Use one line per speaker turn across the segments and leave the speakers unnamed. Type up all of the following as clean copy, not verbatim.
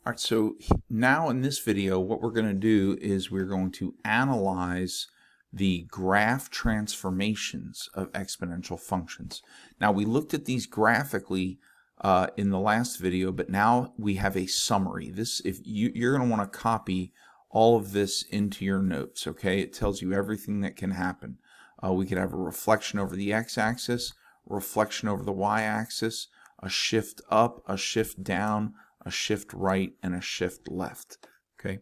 All right, so now in this video, what we're going to do is we're going to analyze the graph transformations of exponential functions. Now, we looked at these graphically in the last video, but now we have a summary. You're going to want to copy all of this into your notes, okay? It tells you everything that can happen. We could have a reflection over the x-axis, reflection over the y-axis, a shift up, a shift down, a shift right, and a shift left. Okay,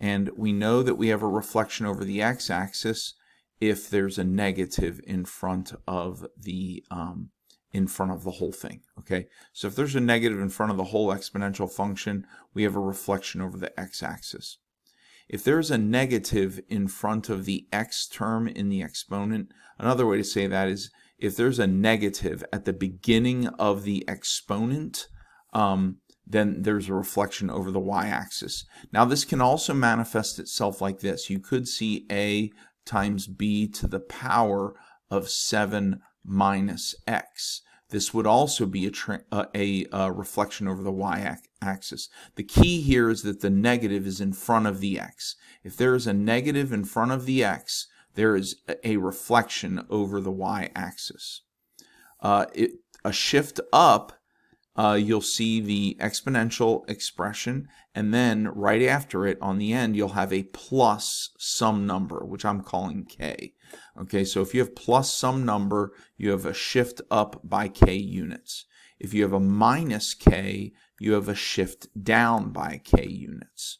and we know that we have a reflection over the x-axis if there's a negative in front of the whole thing. Okay, so if there's a negative in front of the whole exponential function, we have a reflection over the x-axis. If there's a negative in front of the x term in the exponent, another way to say that is if there's a negative at the beginning of the exponent, then there's a reflection over the y-axis. Now this can also manifest itself like this. You could see a times b to the power of 7 minus x. This would also be a reflection over the y-axis. The key here is that the negative is in front of the x. If there is a negative in front of the x, there is a reflection over the y-axis. A shift up, you'll see the exponential expression, and then right after it on the end you'll have a plus some number, which I'm calling k. Okay, so if you have plus some number, you have a shift up by k units. If you have a minus k, you have a shift down by k units.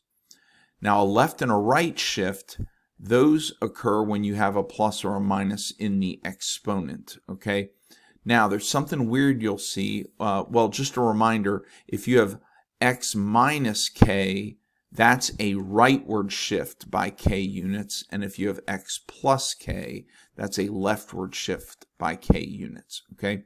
Now a left and a right shift, those occur when you have a plus or a minus in the exponent. Okay, now there's something weird you'll see. Well, just a reminder, if you have x minus k, that's a rightward shift by k units, and if you have x plus k, that's a leftward shift by k units. Okay,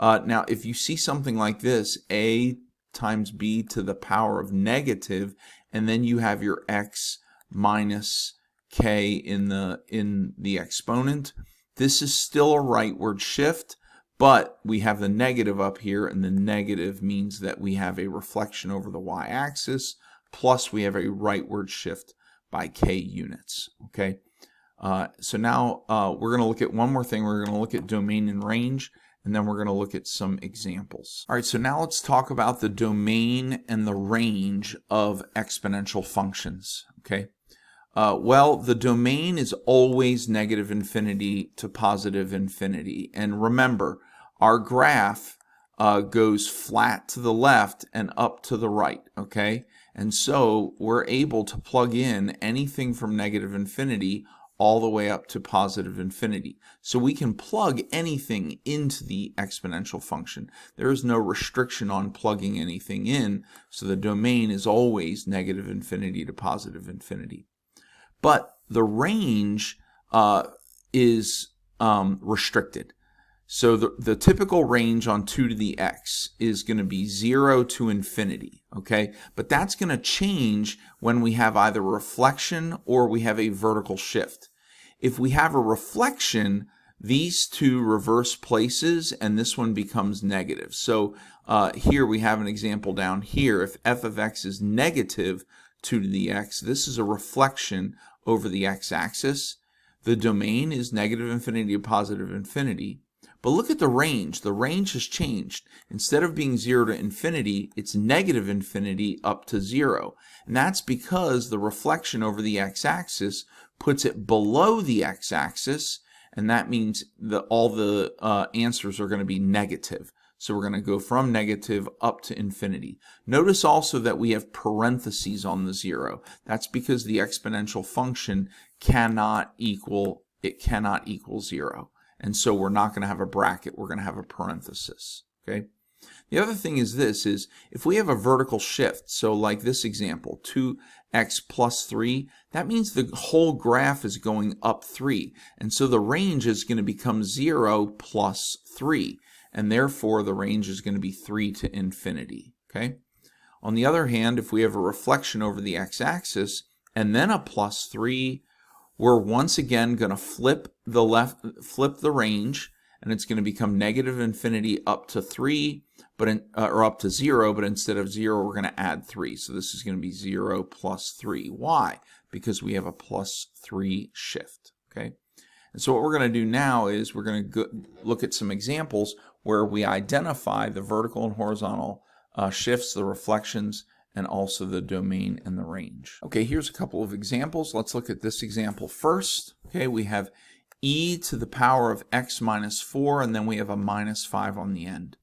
now if you see something like this, a times b to the power of negative, and then you have your x minus k in the exponent, this is still a rightward shift, but we have the negative up here, and the negative means that we have a reflection over the y-axis, plus we have a rightward shift by k units. Okay, so now we're going to look at one more thing. We're going to look at domain and range, and then we're going to look at some examples. All right, so now let's talk about the domain and the range of exponential functions. Okay, well, the domain is always negative infinity to positive infinity, and remember, our graph goes flat to the left and up to the right. Okay, and so we're able to plug in anything from negative infinity all the way up to positive infinity. So we can plug anything into the exponential function. There is no restriction on plugging anything in, so the domain is always negative infinity to positive infinity. But the range is restricted. So the typical range on 2 to the x is going to be 0 to infinity, okay? But that's going to change when we have either reflection or we have a vertical shift. If we have a reflection, these two reverse places, and this one becomes negative. So here we have an example down here. If f of x is negative 2 to the x, this is a reflection over the x-axis. The domain is negative infinity to positive infinity. But look at the range. The range has changed. Instead of being 0 to infinity, it's negative infinity up to 0. And that's because the reflection over the x-axis puts it below the x-axis, and that means that all the answers are going to be negative. So we're going to go from negative up to infinity. Notice also that we have parentheses on the 0. That's because the exponential function cannot equal 0. And so we're not going to have a bracket, we're going to have a parenthesis. Okay. The other thing is this, is if we have a vertical shift, so like this example, 2x plus 3, that means the whole graph is going up 3. And so the range is going to become 0 plus 3. And therefore the range is going to be 3 to infinity. Okay. On the other hand, if we have a reflection over the x-axis and then a plus 3, we're once again going to flip the range, and it's going to become negative infinity up to 3, or up to 0, but instead of 0, we're going to add 3. So this is going to be 0 plus 3. Why? Because we have a plus 3 shift. Okay. And so what we're going to do now is we're going to look at some examples where we identify the vertical and horizontal shifts, the reflections, and also the domain and the range. Okay, here's a couple of examples. Let's look at this example first. Okay, we have e to the power of x minus 4, and then we have a minus 5 on the end.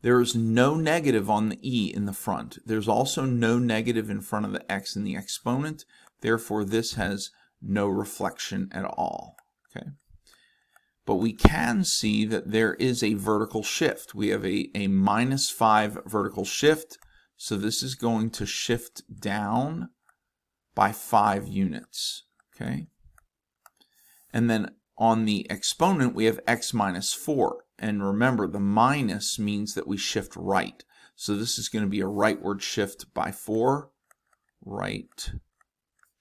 There is no negative on the e in the front. There's also no negative in front of the x in the exponent. Therefore, this has no reflection at all. Okay. But we can see that there is a vertical shift. We have a minus 5 vertical shift. So this is going to shift down by 5 units. Okay. And then on the exponent, we have x minus 4. And remember, the minus means that we shift right. So this is going to be a rightward shift by 4. Right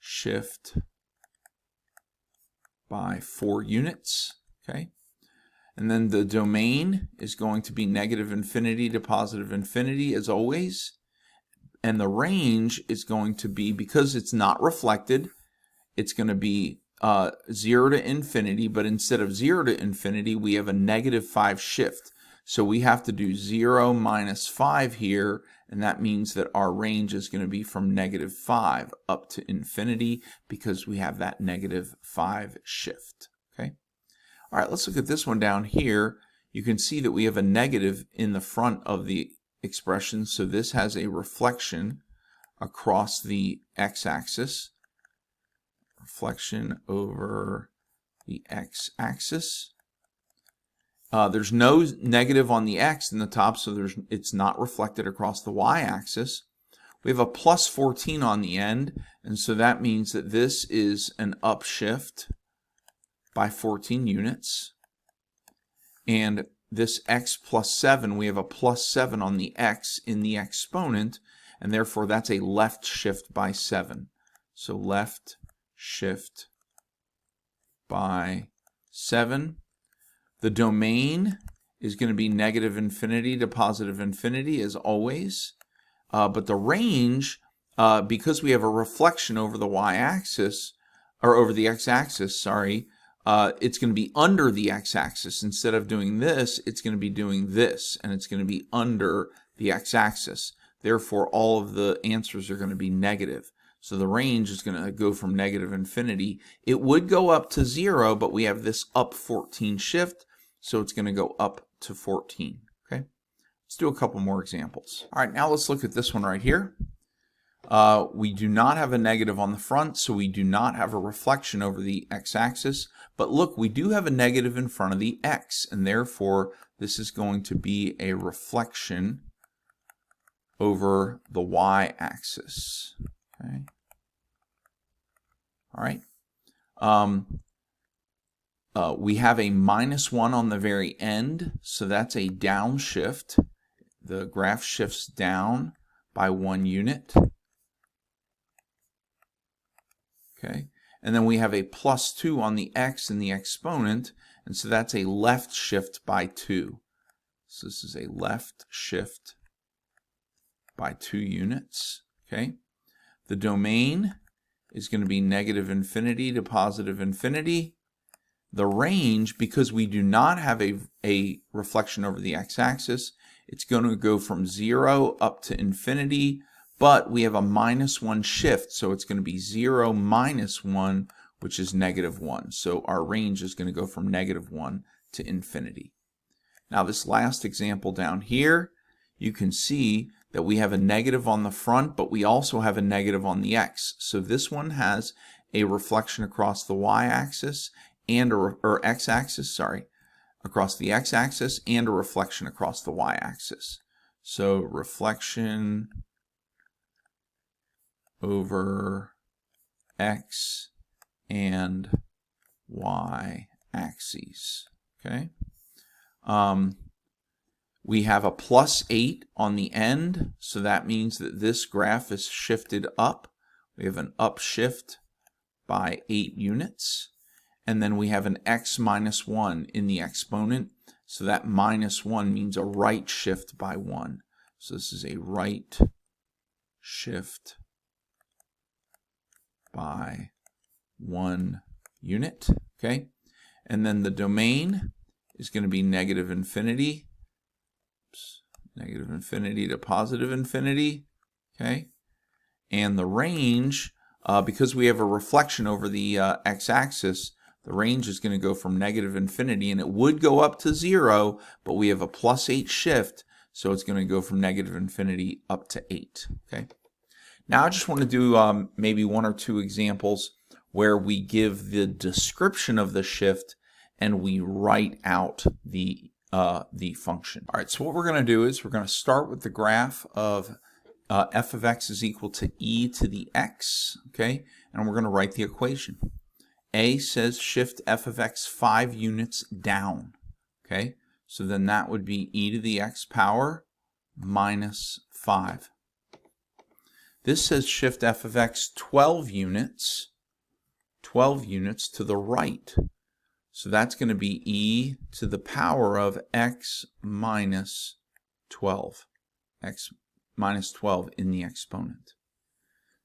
shift by 4 units. Okay. And then the domain is going to be negative infinity to positive infinity as always. And the range is going to be, because it's not reflected, it's going to be 0 to infinity, but instead of 0 to infinity, we have a negative 5 shift. So we have to do 0 minus 5 here, and that means that our range is going to be from negative 5 up to infinity because we have that negative 5 shift. Okay. All right, let's look at this one down here. You can see that we have a negative in the front of the expression, so this has a reflection across the x-axis. Reflection over the x-axis. There's no negative on the x in the top, so it's not reflected across the y-axis. We have a plus 14 on the end, and so that means that this is an upshift by 14 units. And this x plus 7, we have a plus 7 on the x in the exponent, and therefore that's a left shift by 7. So left shift by 7. The domain is going to be negative infinity to positive infinity as always. But the range, because we have a reflection over the y-axis, or over the x-axis, sorry, it's going to be under the x-axis. Instead of doing this, it's going to be doing this, and it's going to be under the x-axis. Therefore, all of the answers are going to be negative. So the range is going to go from negative infinity. It would go up to 0, but we have this up 14 shift, so it's going to go up to 14. Okay. Let's do a couple more examples. All right, now let's look at this one right here. We do not have a negative on the front, so we do not have a reflection over the x-axis. But look, we do have a negative in front of the x, and therefore this is going to be a reflection over the y-axis. Okay. All right. We have a minus 1 on the very end, so that's a downshift. The graph shifts down by 1 unit. Okay. And then we have a plus 2 on the x in the exponent, and so that's a left shift by 2. So this is a left shift by 2 units. Okay. The domain is going to be negative infinity to positive infinity. The range, because we do not have a reflection over the x-axis, it's going to go from 0 up to infinity, but we have a minus 1 shift, so it's going to be 0 minus 1, which is negative 1. So our range is going to go from negative 1 to infinity. Now this last example down here, you can see that we have a negative on the front, but we also have a negative on the x. So this one has a reflection across the y-axis and or x-axis, sorry, across the x-axis, and a reflection across the y-axis. So reflection over x and y axes. Okay. We have a plus 8 on the end, so that means that this graph is shifted up. We have an upshift by 8 units. And then we have an x minus 1 in the exponent. So that -1 means a right shift by 1. So this is a right shift by 1 unit, okay? And then the domain is going to be negative infinity to positive infinity, okay? And the range, because we have a reflection over the x-axis, the range is going to go from negative infinity, and it would go up to 0, but we have a +8 shift, so it's going to go from negative infinity up to 8, okay? Now I just want to do maybe 1 or 2 examples where we give the description of the shift and we write out the function. All right, so what we're going to do is we're going to start with the graph of f of x is equal to e to the x, okay? And we're going to write the equation. A says shift f of x 5 units down, okay? So then that would be e to the x power minus 5. This says shift f of x 12 units to the right. So that's going to be e to the power of x minus 12. X minus 12 in the exponent.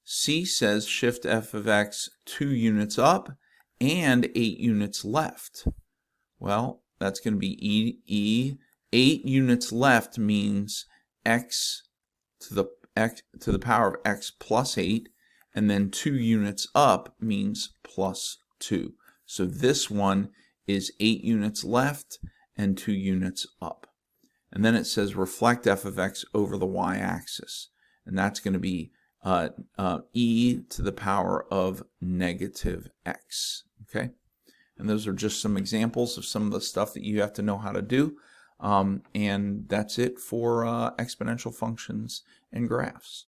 C says shift f of x 2 units up and 8 units left. Well, that's going to be e 8 units left means x to the power of x plus 8, and then 2 units up means plus 2. So this one is 8 units left and 2 units up. And then it says reflect f of x over the y-axis, and that's going to be e to the power of negative x, okay? And those are just some examples of some of the stuff that you have to know how to do. And that's it for exponential functions and graphs.